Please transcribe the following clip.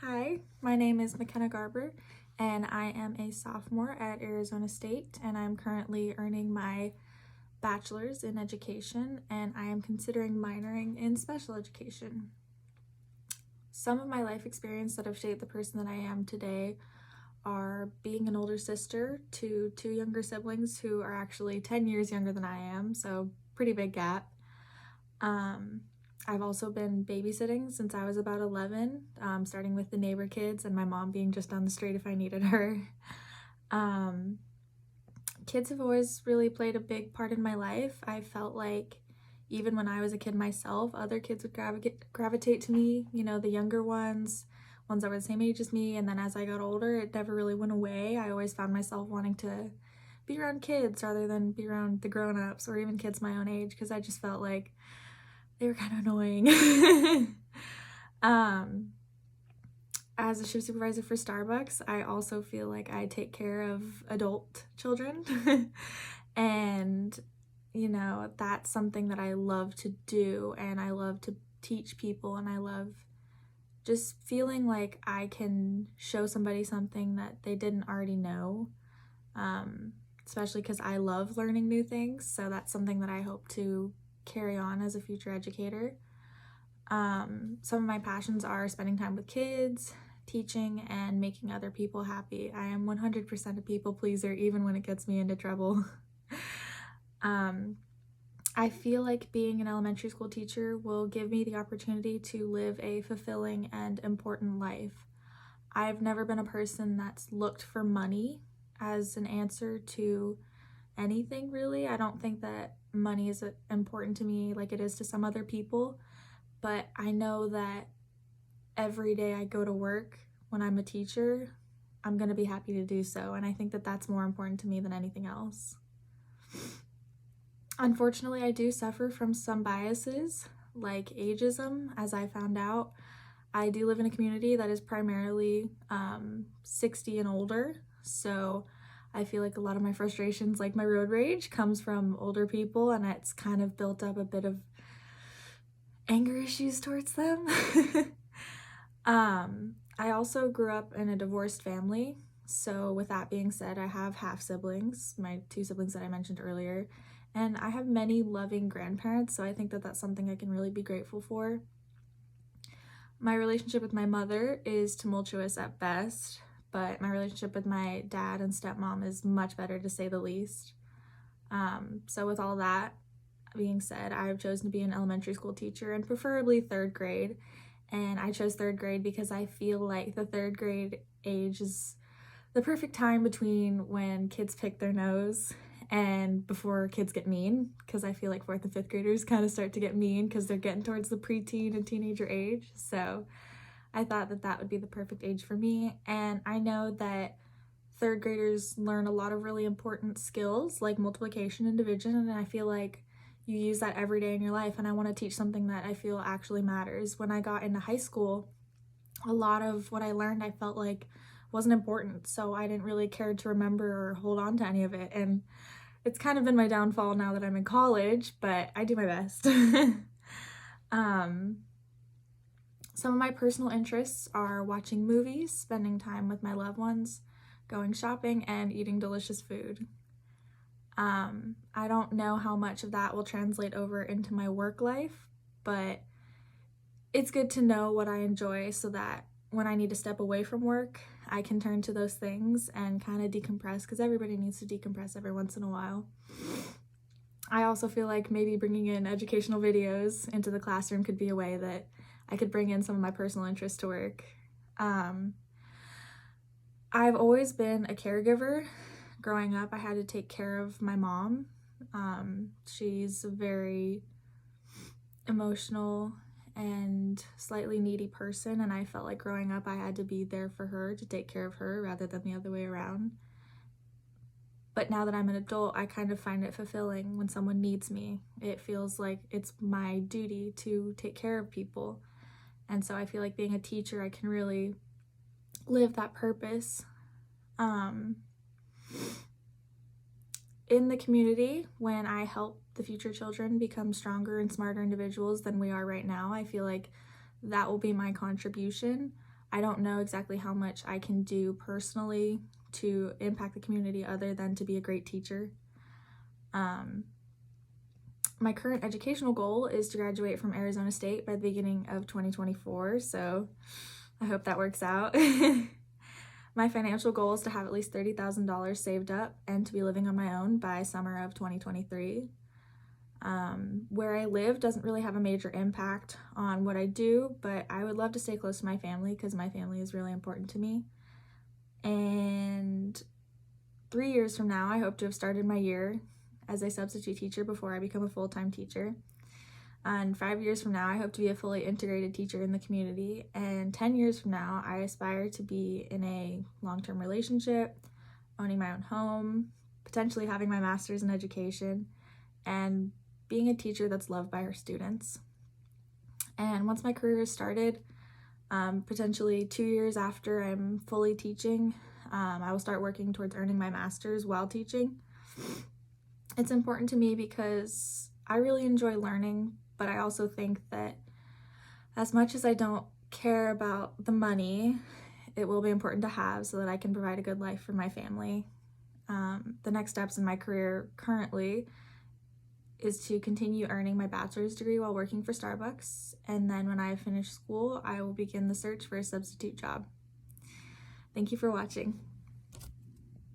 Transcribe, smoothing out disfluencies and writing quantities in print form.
Hi, my name is McKenna Garber, and I am a sophomore at Arizona State, and I'm currently earning my bachelor's in education, and I am considering minoring in special education. Some of my life experience that have shaped the person that I am today are being an older sister to two younger siblings who are actually 10 years younger than I am, so pretty big gap. I've also been babysitting since I was about 11, starting with the neighbor kids and my mom being just down the street if I needed her. Kids have always really played a big part in my life. I felt like even when I was a kid myself, other kids would gravitate to me, the younger ones that were the same age as me. And then as I got older, it never really went away. I always found myself wanting to be around kids rather than be around the grown-ups or even kids my own age, because I just felt like they were kind of annoying. As a shift supervisor for Starbucks, I also feel like I take care of adult children. And, that's something that I love to do, and I love to teach people, and I love just feeling like I can show somebody something that they didn't already know, especially because I love learning new things. So that's something that I hope to carry on as a future educator. Some of my passions are spending time with kids, teaching, and making other people happy. I am 100% a people pleaser, even when it gets me into trouble. I feel like being an elementary school teacher will give me the opportunity to live a fulfilling and important life. I've never been a person that's looked for money as an answer to anything, really. I don't think that money is important to me like it is to some other people, but I know that every day I go to work when I'm a teacher, I'm going to be happy to do so, and I think that that's more important to me than anything else. Unfortunately, I do suffer from some biases, like ageism, as I found out. I do live in a community that is primarily 60 and older, so I feel like a lot of my frustrations, like my road rage, comes from older people, and it's kind of built up a bit of anger issues towards them. I also grew up in a divorced family, so with that being said, I have half siblings, my two siblings that I mentioned earlier, and I have many loving grandparents, so I think that that's something I can really be grateful for. My relationship with my mother is tumultuous at best, but my relationship with my dad and stepmom is much better, to say the least. So with all that being said, I've chosen to be an elementary school teacher, and preferably third grade. And I chose third grade because I feel like the third grade age is the perfect time between when kids pick their nose and before kids get mean, because I feel like fourth and fifth graders kind of start to get mean because they're getting towards the preteen and teenager age. So I thought that that would be the perfect age for me. And I know that third graders learn a lot of really important skills like multiplication and division, and I feel like you use that every day in your life, and I want to teach something that I feel actually matters. When I got into high school, a lot of what I learned I felt like wasn't important, so I didn't really care to remember or hold on to any of it, and it's kind of been my downfall now that I'm in college, but I do my best. Some of my personal interests are watching movies, spending time with my loved ones, going shopping, and eating delicious food. I don't know how much of that will translate over into my work life, but it's good to know what I enjoy so that when I need to step away from work, I can turn to those things and kind of decompress, because everybody needs to decompress every once in a while. I also feel like maybe bringing in educational videos into the classroom could be a way that I could bring in some of my personal interests to work. I've always been a caregiver. Growing up, I had to take care of my mom. She's a very emotional and slightly needy person, and I felt like growing up I had to be there for her, to take care of her rather than the other way around. But now that I'm an adult, I kind of find it fulfilling when someone needs me. It feels like it's my duty to take care of people. And so I feel like being a teacher, I can really live that purpose. In the community, when I help the future children become stronger and smarter individuals than we are right now, I feel like that will be my contribution. I don't know exactly how much I can do personally to impact the community other than to be a great teacher. My current educational goal is to graduate from Arizona State by the beginning of 2024, so I hope that works out. My financial goal is to have at least $30,000 saved up and to be living on my own by summer of 2023. Where I live doesn't really have a major impact on what I do, but I would love to stay close to my family because my family is really important to me. And 3 years from now, I hope to have started my year as a substitute teacher before I become a full-time teacher. And 5 years from now, I hope to be a fully integrated teacher in the community. And 10 years from now, I aspire to be in a long-term relationship, owning my own home, potentially having my master's in education, and being a teacher that's loved by her students. And once my career is started, potentially 2 years after I'm fully teaching, I will start working towards earning my master's while teaching. It's important to me because I really enjoy learning, but I also think that as much as I don't care about the money, it will be important to have so that I can provide a good life for my family. The next steps in my career currently is to continue earning my bachelor's degree while working for Starbucks, and then when I finish school, I will begin the search for a substitute job. Thank you for watching.